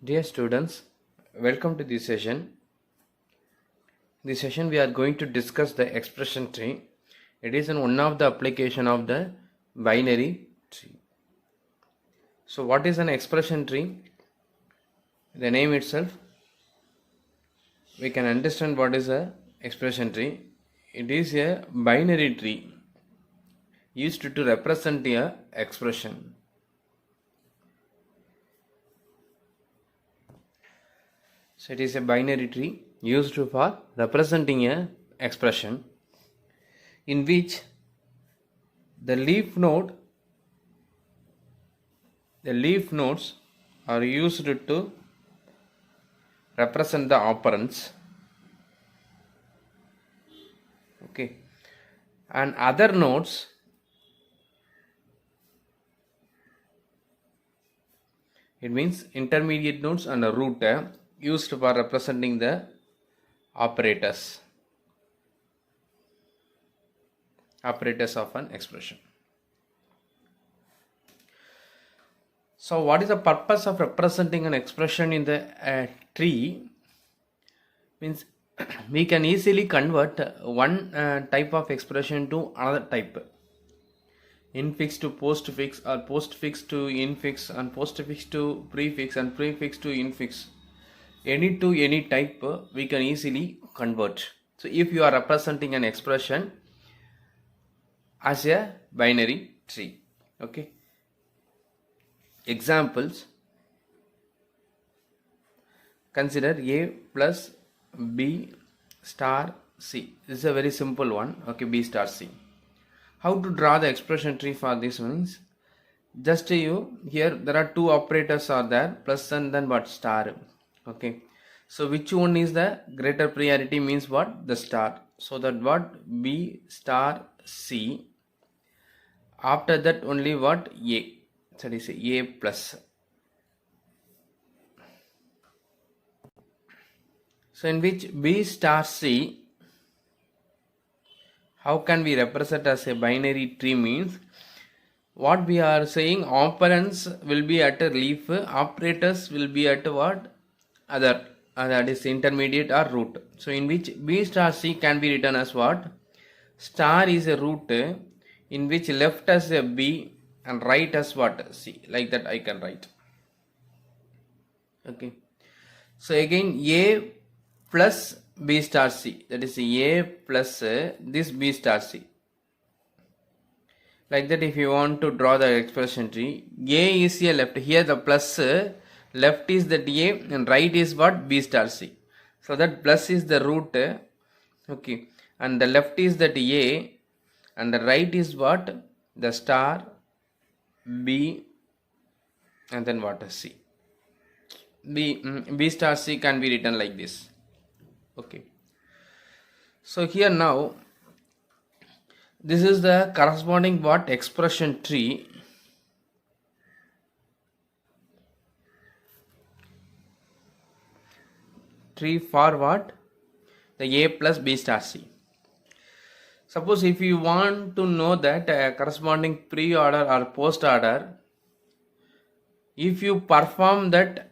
Dear students, welcome to this session. This session we are going to discuss the expression tree. It is one of the application of the binary tree. So what is an expression tree? The name itself, we can understand what is a expression tree. It is a binary tree used to represent a expression. So it is a binary tree used for representing a expression in which the leaf nodes are used to represent the operands, okay, and other nodes it means intermediate nodes and a root used for representing the operators of an expression. So what is the purpose of representing an expression in the tree? Means we can easily convert one type of expression to another type. Infix to postfix, or postfix to infix, and postfix to prefix, and prefix to infix. Any to any type we can easily convert. So if you are representing an expression as a binary tree, okay. Examples: consider A plus B star C. This is a very simple one, okay. B star C. How to draw the expression tree for this ones? Just you here there are two operators are there, plus and then what, star, okay. So which one is the greater priority means what, the star. So that what, B star C, after that only what, A, that is A plus. So in which B star C, how can we represent as a binary tree means, what we are saying, operands will be at a leaf, operators will be at what, other, that is intermediate or root. So in which B star C can be written as what, star is a root in which left as a B and right as what, C, like that I can write, okay. So again A plus B star C, that is A plus this B star C, like that. If you want to draw the expression tree, A is a left, here the plus left is that A and right is what, B star C. So that plus is the root, okay, and the left is that A and the right is what, the star B and then what, C. B star C can be written like this, okay. So here now this is the corresponding what, expression tree for what, the A plus B star C. Suppose if you want to know that corresponding pre-order or post-order, if you perform that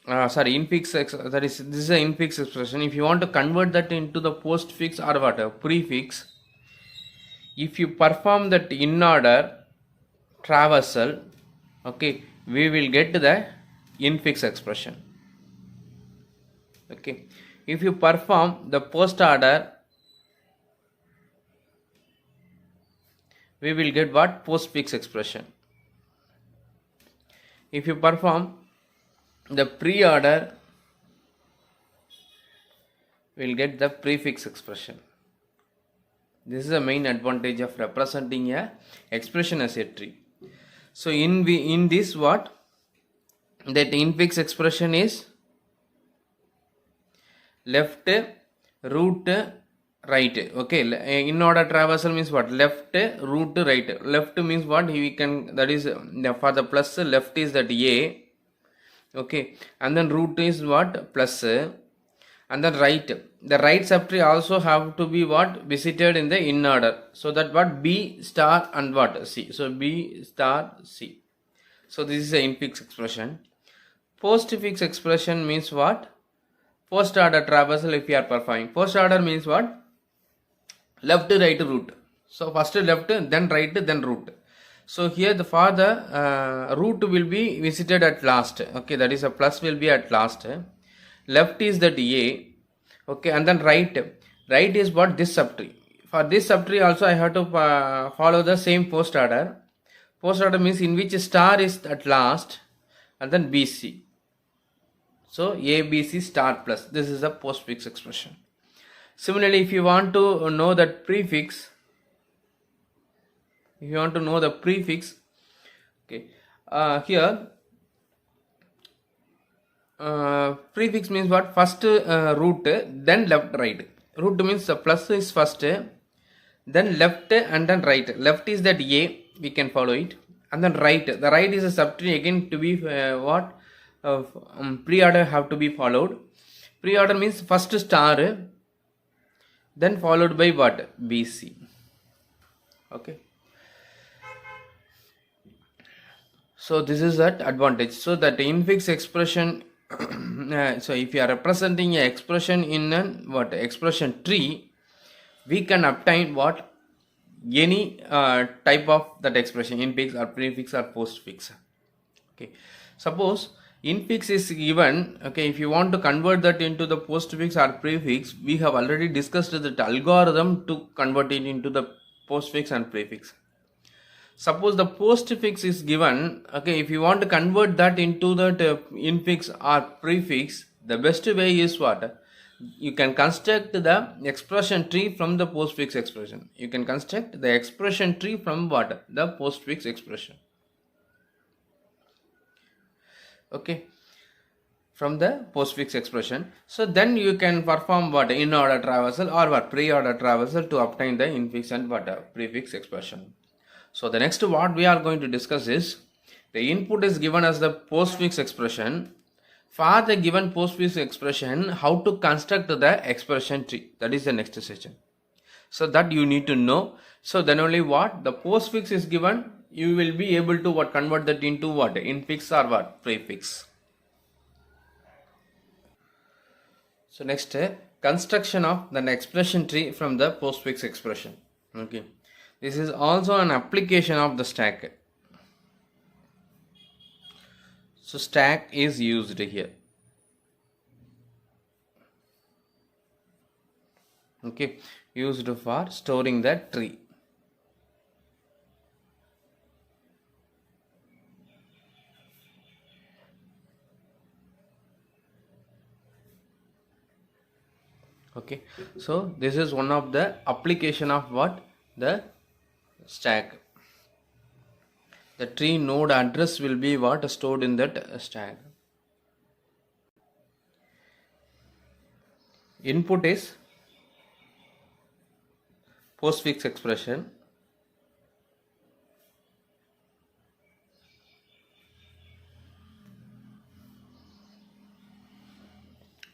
infix, that is, this is an infix expression. If you want to convert that into the postfix or what, prefix, if you perform that in order traversal, okay, we will get the infix expression, okay. If you perform the post order, we will get what, postfix expression. If you perform the pre-order, we will get the prefix expression. This is the main advantage of representing a expression as a tree. So in this what, that infix expression is left, root, right, okay. In order traversal means what, left, root, right. Left means what, we can, that is for the plus, left is that A, okay, and then root is what, plus, and then right, the right subtree also have to be what, visited in the in order. So that what, B star and what, C. So B star C. So this is the infix expression. Postfix expression means what? First order traversal if you are performing. First order means what? Left to right route. So first left, then right, then route. So here the for the route will be visited at last. Okay, that is a plus will be at last. Left is that A. Okay, and then right. Right is what? This subtree. For this subtree also I have to follow the same post order. Post order means in which star is at last, and then BC. So ABC star plus. This is a postfix expression. Similarly, if you want to know that prefix, okay, here prefix means what? First root, then left, right. Root means the plus is first, then left, and then right. Left is that A, we can follow it, and then right. The right is a subtree again to be what? Pre-order have to be followed. Pre-order means first star, then followed by what? BC. Okay. So this is that advantage. So that infix expression. So if you are representing an expression in an what expression tree, we can obtain what? Any type of that expression, infix or prefix or postfix. Okay. Suppose infix is given. Okay, if you want to convert that into the postfix or prefix, we have already discussed that algorithm to convert it into the postfix and prefix. Suppose the postfix is given. Okay, if you want to convert that into the infix or prefix, the best way is what? You can construct the expression tree from the postfix expression. You can construct the expression tree from what? The postfix expression. Okay, from the postfix expression. So then you can perform what? In order traversal or what? Pre-order traversal to obtain the infix and what? Prefix expression. So the next what we are going to discuss is the input is given as the postfix expression. For the given postfix expression, how to construct the expression tree. That is the next session. So that you need to know. So then only what? The postfix is given, you will be able to what? Convert that into what? Infix or what? Prefix. So next, construction of the expression tree from the postfix expression. Okay. This is also an application of the stack. So stack is used here. Okay, used for storing the tree. Okay, so this is one of the application of what? The stack. The tree node address will be what? Stored in that stack. Input is postfix expression.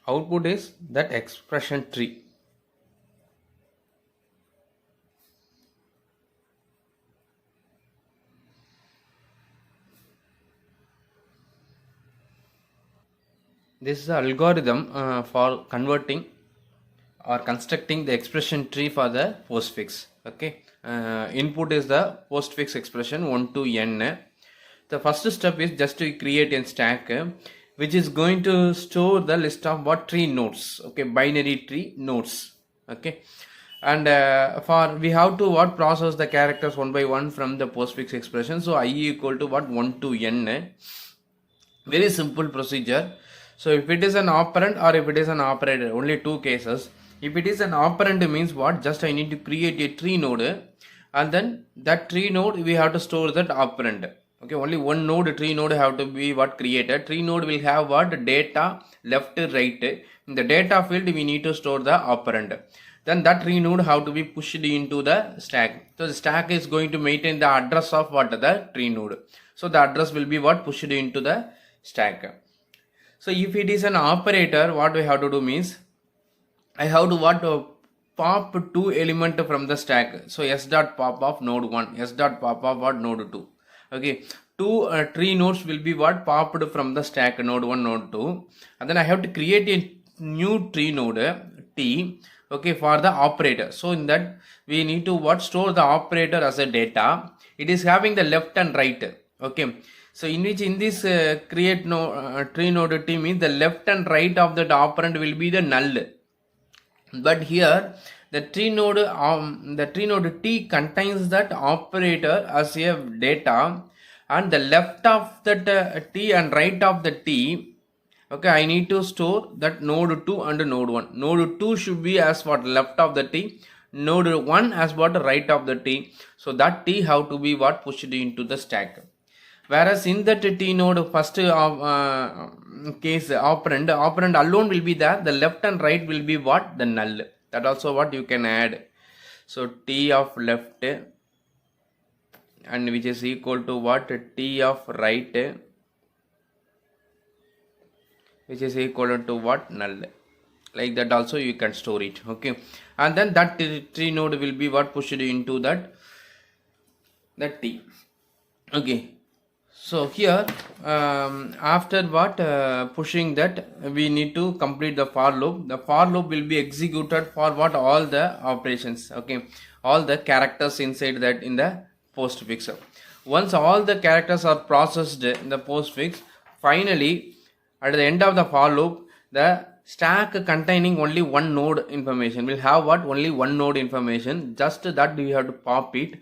Output is that expression tree. This is the algorithm for converting or constructing the expression tree for the postfix. Okay, input is the postfix expression 1 to n. The first step is just to create a stack which is going to store the list of what? Tree nodes. Okay, binary tree nodes. Okay, and for we have to what? Process the characters one by one from the postfix expression. So I equal to what? 1 to n. Very simple procedure. So if it is an operand or if it is an operator, only two cases. If it is an operand means what? Just I need to create a tree node, and then that tree node we have to store that operand. Okay, only one node, tree node have to be what? Created. Tree node will have what? Data left, right. In the data field we need to store the operand. Then that tree node have to be pushed into the stack. So the stack is going to maintain the address of what? The tree node. So the address will be what? Pushed into the stack. So if it is an operator, what we have to do means I have to what? Pop two element from the stack. So s dot pop of node 1, s dot pop of what? Node 2. Okay, two tree nodes will be what popped from the stack, node 1, node 2, and then I have to create a new tree node t, okay, for the operator. So in that we need to what store the operator as a data. It is having the left and right, okay. So in which in this create tree node t means the left and right of that operand will be the null, but here the tree node t contains that operator as a data, and the left of that t and right of the t, okay, I need to store that node 2 and node 1. Node 2 should be as what left of the t, node 1 as what right of the t. So that t have to be what pushed into the stack. Whereas in that t node first case operand alone will be there, the left and right will be what, the null. That also what you can add. So t of left and which is equal to what, t of right, which is equal to what, null. Like that also you can store it, okay. And then that tree node will be what pushed into that t, okay. So here after what pushing that, we need to complete the for loop. The for loop will be executed for what, all the operations, okay, all the characters inside that in the postfix. Once all the characters are processed in the postfix, finally at the end of the for loop, the stack containing only one node information will have what, only one node information, just that we have to pop it.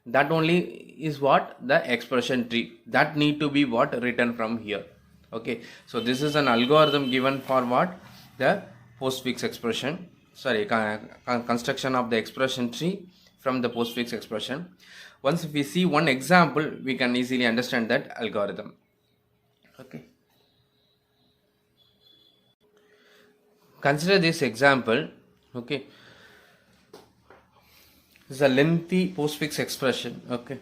That only is what, the expression tree that need to be what, written from here, okay. So this is an algorithm given for what, the postfix expression, sorry, construction of the expression tree from the postfix expression. Once we see one example, we can easily understand that algorithm, okay. Consider this example, okay. This is a lengthy postfix expression, okay.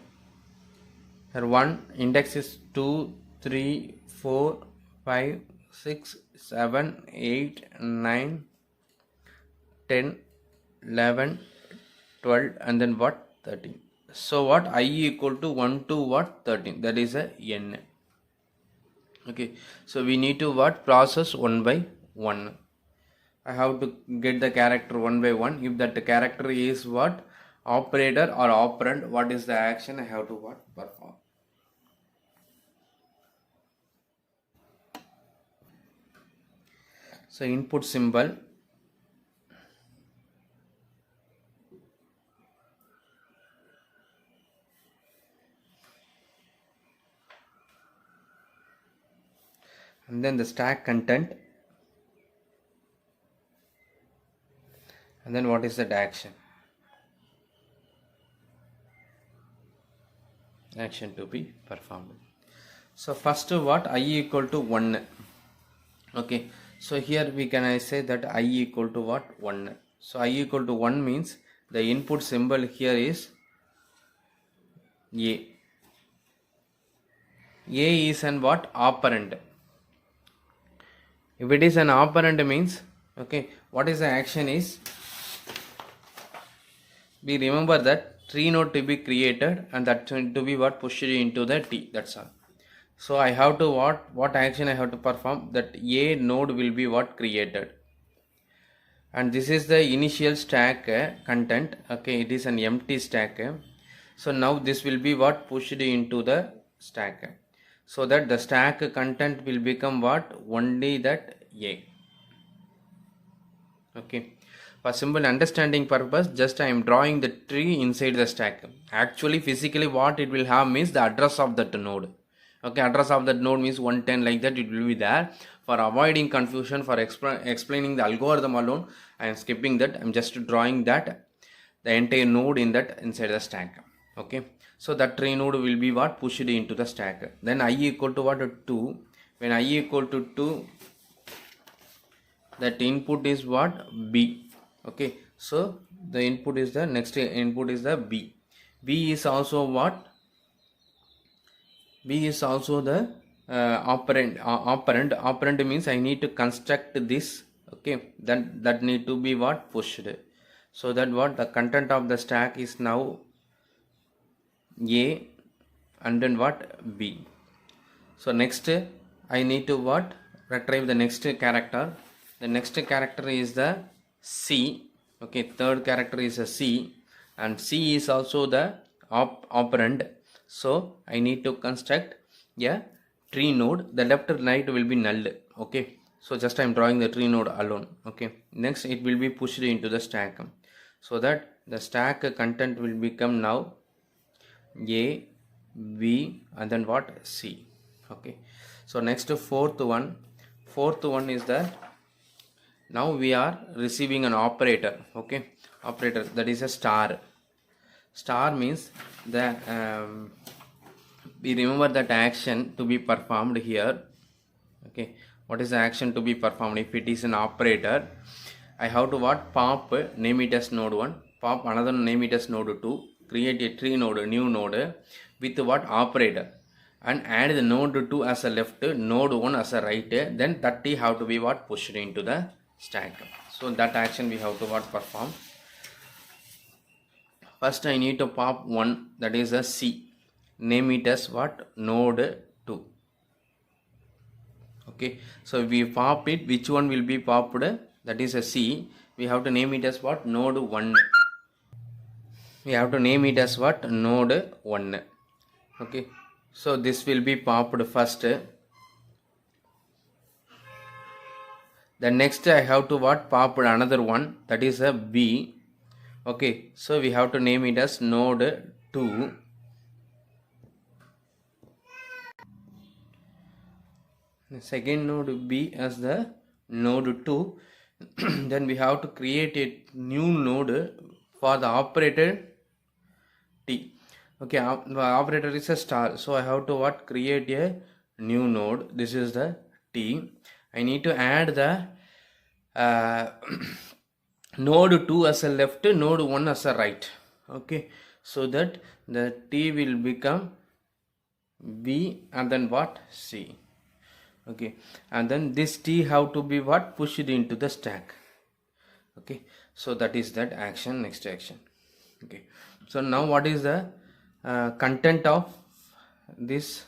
Here one index is 2, 3, 4, 5, 6, 7, 8, 9, 10, 11, 12, and then what, 13. So what, I equal to 1 to what, 13, that is a n, okay. So we need to what, process one by one. I have to get the character one by one. If that character is what, operator or operand, what is the action I have to what, perform. So input symbol, and then the stack content, and then what is that action to be performed. So first what, I equal to 1, okay. So here we can I say that I equal to what, 1. So I equal to 1 means the input symbol here is a. A is an what, operand. If it is an operand means, okay, what is the action is, we remember that tree node to be created and that to be what, pushed into the t, that's all. So I have to what action I have to perform, that a node will be what, created, and this is the initial stack content, okay. It is an empty stack, so now this will be what, pushed into the stack, so that the stack content will become what, only that a, okay. For simple understanding purpose, just I am drawing the tree inside the stack. Actually physically what it will have means the address of that node, okay. Address of that node means 110, like that it will be there. For avoiding confusion, for explaining the algorithm alone, I am skipping that. I am just drawing that the entire node in that inside the stack, okay. So that tree node will be what, pushed into the stack. Then I equal to what, 2. When I equal to 2, that input is what, b, okay. So the input is the next input is the b. B is also what, b is also the operand means I need to construct this, okay. Then that need to be what, pushed, so that what, the content of the stack is now a, and then what, B. So next I need to what, retrieve the next character. The next character is the C. Okay, third character is a C, and C is also the operand. So I need to construct a tree node. The left and right will be null. Okay, so just I am drawing the tree node alone. Okay, next it will be pushed into the stack, so that the stack content will become now A, B, and then what, C. Okay, so next fourth one is the, now we are receiving an operator. Okay, operator, that is a star. Star means the we remember that action to be performed here. Okay, what is the action to be performed? If it is an operator, I have to what, pop, name it as node 1, pop another, name it as node 2, create a tree node, new node with what, operator, and add the node 2 as a left, node 1 as a right, then that T have to be what, pushed into the stack. So that action we have to what, perform. First I need to pop 1, that is a C, name it as what, node 2. Okay, so if we pop it, which one will be popped? That is a C. We have to name it as what, node 1. We have to name it as what, node 1. Okay, so this will be popped first. The next I have to what, pop another one, that is a B. Okay, so we have to name it as node 2. The second node B as the node 2. Then we have to create a new node for the operator T. Okay, the operator is a star, so I have to what, create a new node. This is the T. I need to add the node 2 as a left, node 1 as a right. Okay, so that the T will become B and then what, C. Okay, and then this T have to be what, pushed into the stack. Okay, so that is that action, next action. Okay, so now what is the content of this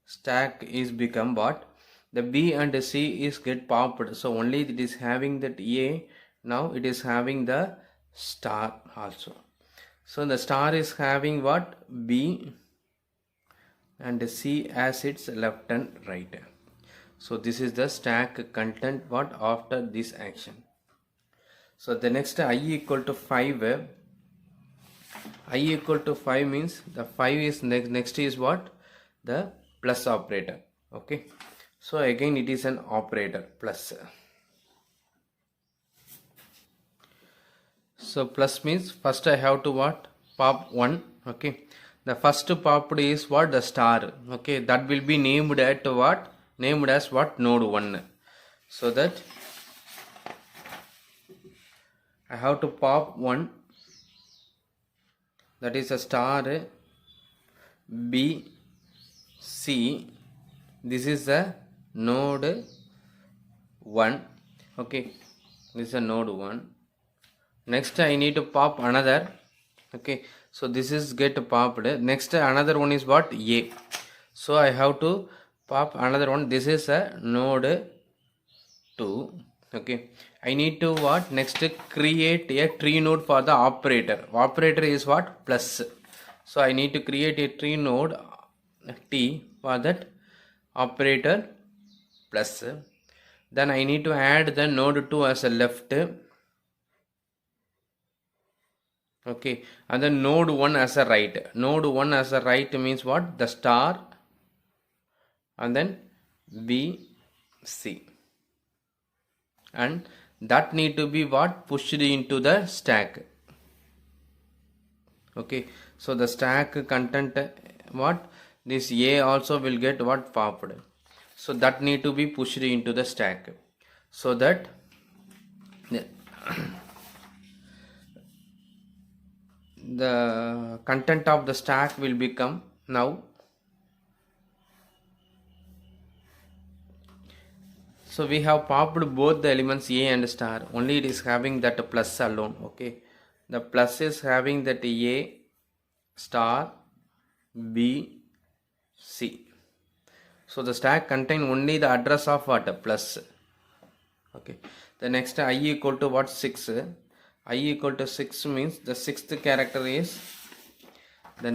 stack is become what, the B and C is get popped, so only it is having that A, now it is having the star also. So the star is having what, B and C as its left and right. So this is the stack content what, after this action. So the next I equal to 5, I equal to 5 means the 5 is next is what, the plus operator. Okay, so again it is an operator, plus. So plus means first I have to what, pop 1. Okay, the first popped is what, the star. Okay, that will be named at what, named as what, node 1. So that I have to pop 1, that is a star, B, C. This is a node 1. Okay, this is a node 1. Next I need to pop another. Okay, so this is get popped. Next another one is what, A. So I have to pop another one. This is a node 2. Okay, I need to what, next create a tree node for the operator. Operator is what, plus. So I need to create a tree node T for that operator plus. Then I need to add the node 2 as a left. Okay, and then node 1 as a right. Node 1 as a right means what, the star and then B, C, and that need to be what, pushed into the stack. Okay, so the stack content what, this A also will get what, popped, so that need to be pushed into the stack, so that the content of the stack will become now. So we have popped both the elements A and star, only it is having that plus alone. Okay, the plus is having that A, star, B, C. So the stack contain only the address of what? Plus. Okay. The next I equal to what? 6. I equal to 6 means the sixth character is the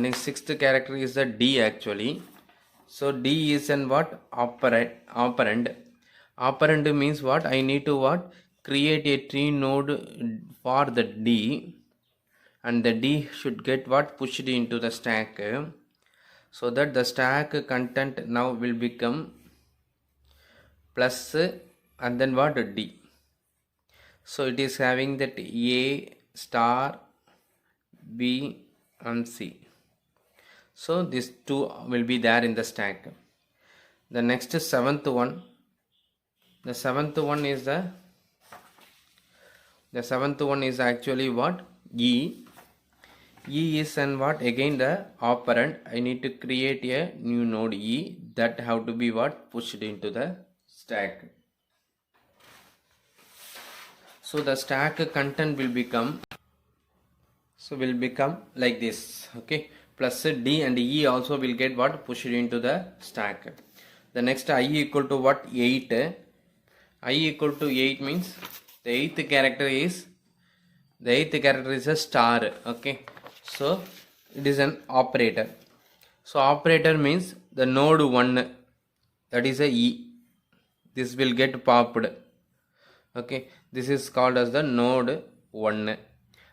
D actually. So D is an what? Operand. Operand means what? I need to what? Create a tree node for the D, and the D should get what? Pushed into the stack, so that the stack content now will become plus and then what? D. So it is having that A star, B and C. So these two will be there in the stack. The next seventh one. The seventh one is actually what? E. E is and what? Again the operand. I need to create a new node E that have to be what? Pushed into the stack. So the stack content will become like this. Okay, plus D and E also will get what? Pushed into the stack. The next I equal to what? 8. I equal to 8 means the eighth character is a star. Okay, so it is an operator. So operator means the node 1, that is a E, this will get popped. Okay, this is called as the node 1,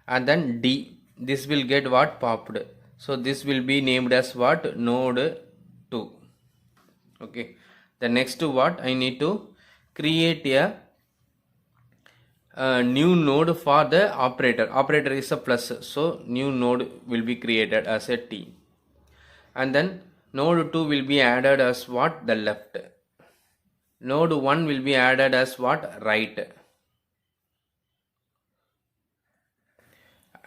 and then D, this will get what? Popped. So this will be named as what? Node 2. Okay, the next what? I need to create a new node for the operator. Operator is a plus, so new node will be created as a T, and then node 2 will be added as what? The left. Node 1 will be added as what? Right.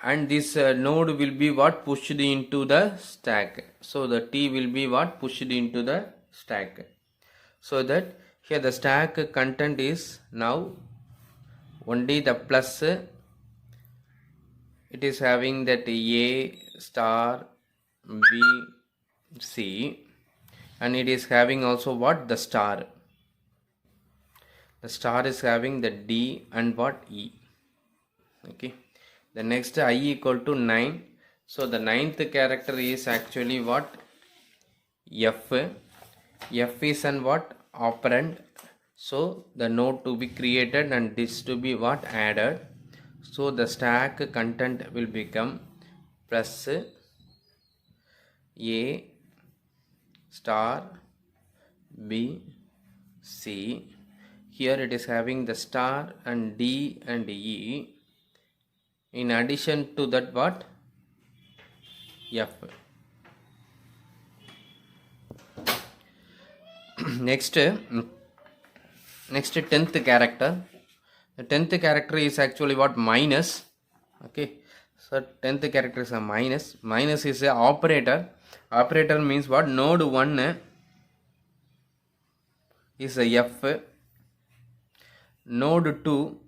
And this node will be what? Pushed into the stack. So the T will be what? Pushed into the stack. So that here the stack content is now only the plus. It is having that A star, B, C, and it is having also what? The star. The star is having the D and what? E. Okay. The next I equal to 9. So the ninth character is actually what? F. F is and what? Operand. So the node to be created and this to be what? Added. So the stack content will become plus A star, B, C. Here it is having the star and D and E. In addition to that what? F. Next 10th character. The 10th character is actually what? Minus. Okay, so 10th character is a minus. Minus is a operator. Operator means what? Node 1 is a F. Node 2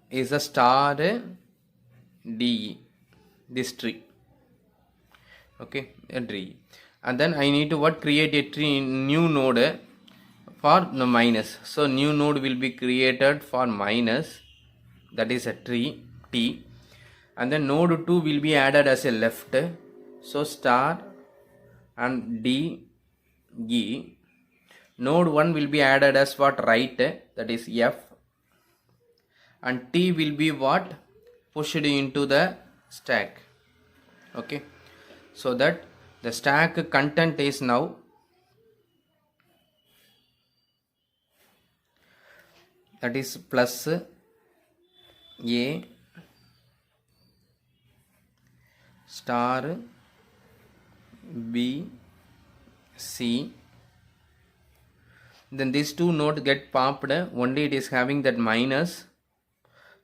is a star D, this tree. Okay, a tree. And then I need to what? Create a tree new node for the minus. So new node will be created for minus, that is a tree T, and then node 2 will be added as a left. So star and D, E. Node 1 will be added as what? Right, that is F, and T will be what? Pushed into the stack. Okay, so that the stack content is now that is plus A star, B, C. Then these two nodes get popped. Only it is having that minus.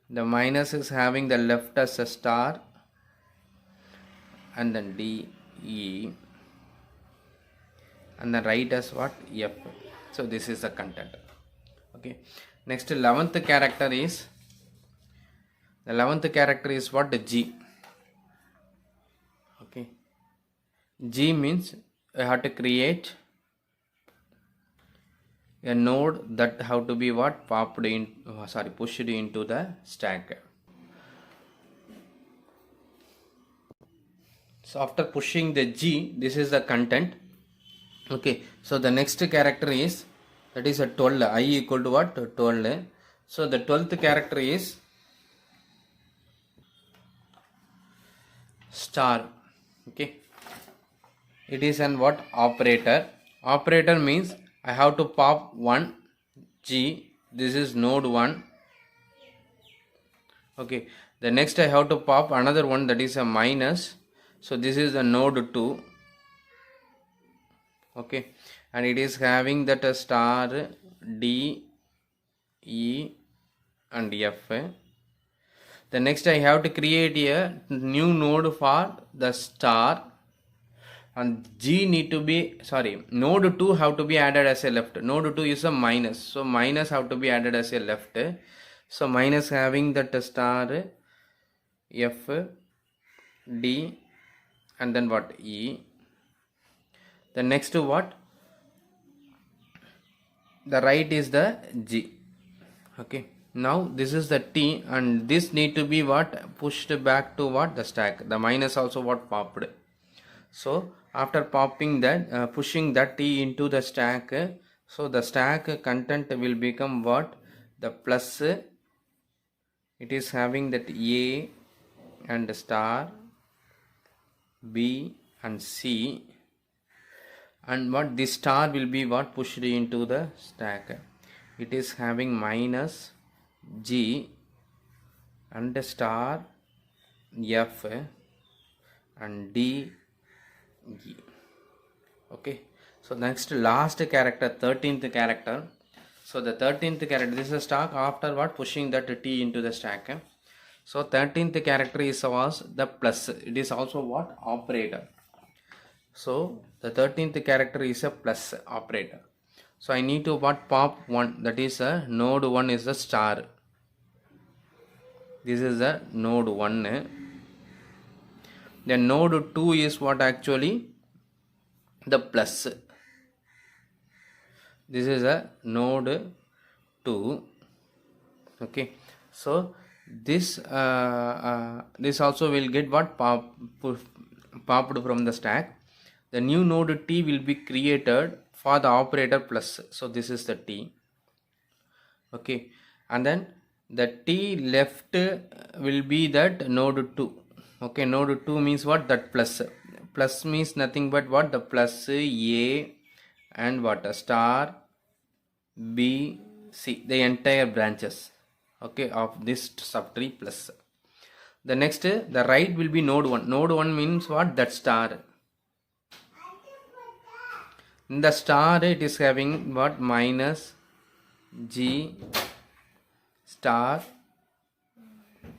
The minus is having the left as a star, and then D, E, and the right as what? F. So this is the content. Okay, next 11th character is what? G. Okay, G means I have to create a node that have to be what pushed into the stack. So after pushing the G, this is the content. Okay, so the next character is, that is a 12, I equal to what? 12. So the 12th character is star. Okay, it is an what? Operator. Operator means I have to pop one G, this is node 1. Okay, the next I have to pop another one, that is a minus, so this is the node 2. Okay, and it is having that a star D, E and F. The next I have to create a new node for the star, and G need to be, node 2 have to be added as a left. Node 2 is a minus, so minus have to be added as a left. So minus having that star F, D and then what? E. The next what? The right is the G. Okay, now this is the T, and this need to be what? Pushed back to what? The stack. The minus also what? Popped. So after popping that, pushing that T into the stack, so the stack content will become what? The plus. It is having that A and star, B and C, and what? This star will be what? Pushed into the stack. It is having minus G and star F and D, E. Okay, so next last character, 13th character. So the 13th character, this is a stack after what? Pushing that T into the stack. So 13th character was the plus. It is also what? Operator. So the 13th character is a plus operator. So I need to what? Pop one, that is a node 1 is the star. This is the node 1. Then node 2 is what? Actually the plus. This is a node 2. Okay, so this this also will get what? Popped from the stack. The new node T will be created for the operator plus. So this is the T. Okay, and then the T left will be that node 2. Okay, node 2 means what? That plus. Plus means nothing but what? The plus A and what? A star B, C, the entire branches, okay, of this subtree plus. The next, the right will be node 1. Node 1 means what? That star. In the star it is having what? Minus G star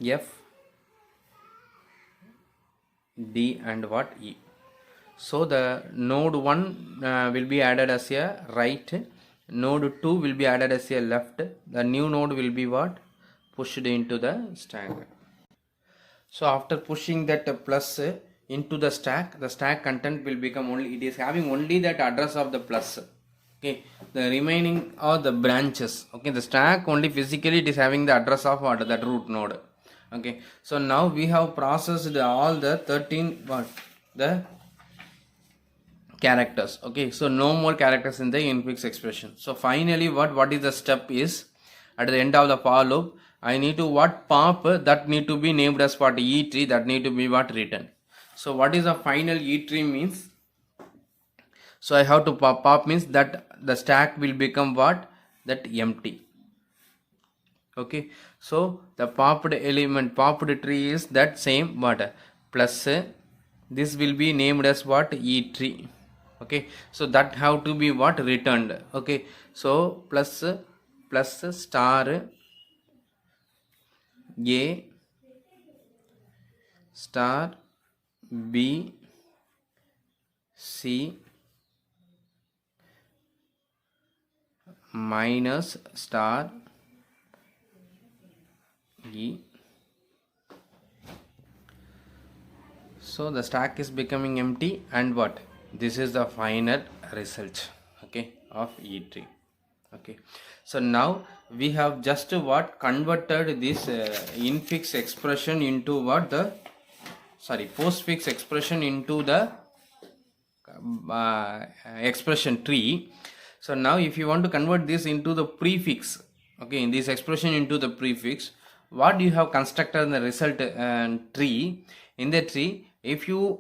F, D and what? E. So the node 1 will be added as a right, node 2 will be added as a left, the new node will be what? Pushed into the stack. So after pushing that plus into the stack content will become only, it is having only that address of the plus. Okay, the remaining are the branches. Okay, the stack only physically it is having the address of what? That root node. Okay, so now we have processed all the 13 what? The characters. Okay, so no more characters in the infix expression. So finally what is the step is, at the end of the for loop I need to what? Pop that need to be named as what? E tree, that need to be what? Written. So what is the final E tree means? So I have to pop means that the stack will become what? That empty. Okay, so the popped element, popped tree is that same what? Plus this will be named as what? E tree. Okay, so that have to be what? Returned. Okay, so plus star A star B C minus star E So the stack is becoming empty, and what? This is the final result, okay, of E tree. Okay, so now we have just what converted this infix expression into what the postfix expression into the expression tree. So now if you want to convert this into the prefix, okay, in this expression into the prefix, what you have constructed in the result tree. In the tree, if you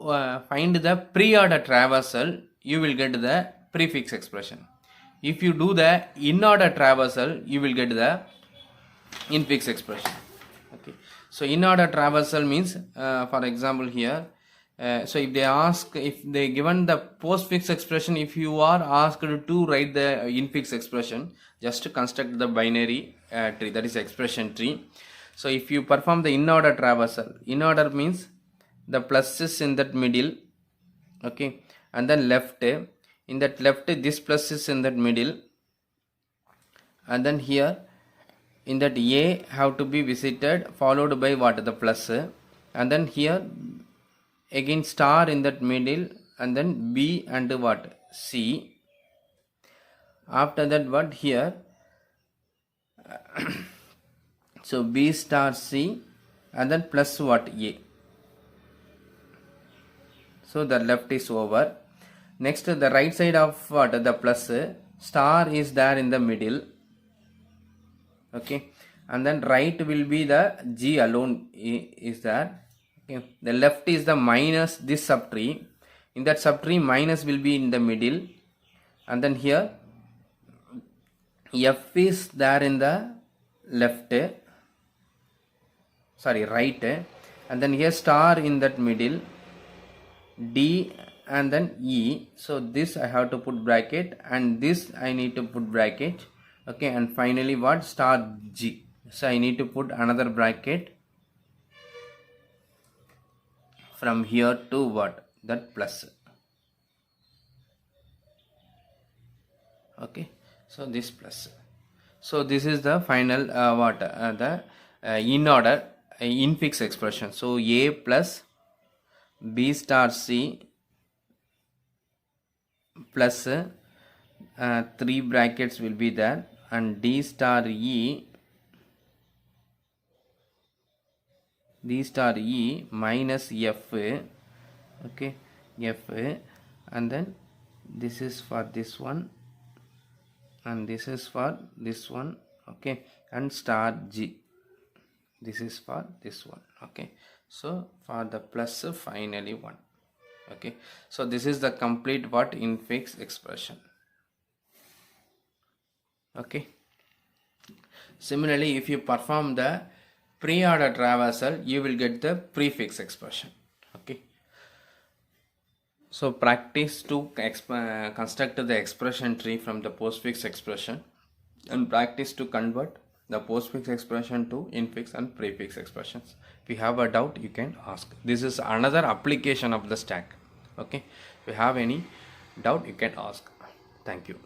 find the pre-order traversal, you will get the prefix expression. If you do the in-order traversal, you will get the infix expression. Okay, so in-order traversal means, for example here, so if they ask, if they given the postfix expression, if you are asked to write the infix expression, just to construct the binary tree, that is expression tree. So if you perform the in-order traversal, in-order means the plus is in that middle, okay, and then left, in that left this plus is in that middle, and then here in that A have to be visited, followed by what? The plus, and then here again star in that middle, and then B and what? C. After that what? Here so B star C, and then plus what? A. So the left is over. Next, the right side of what? The plus, star is there in the middle, okay, and then right will be the G alone is there, okay. The left is the minus this subtree, in that subtree minus will be in the middle, and then here F is there in the left, right, and then here star in that middle, D and then E. So this I have to put bracket, and this I need to put bracket, okay, and finally what? Star G. So I need to put another bracket from here to what? That plus, okay. So this plus, so this is the final the in order infix expression. So A plus B star C plus 3 brackets will be there, and D star E minus F, okay, F, and then this is for this one, and this is for this one, okay, and star G, this is for this one, okay. So for the plus finally 1, okay. So this is the complete what? Infix expression, okay. Similarly, if you perform the pre-order traversal, you will get the prefix expression, okay. So practice to construct the expression tree from the postfix expression, and practice to convert the postfix expression to infix and prefix expressions. If you have a doubt, you can ask. This is another application of the stack, okay. If you have any doubt, you can ask. Thank you.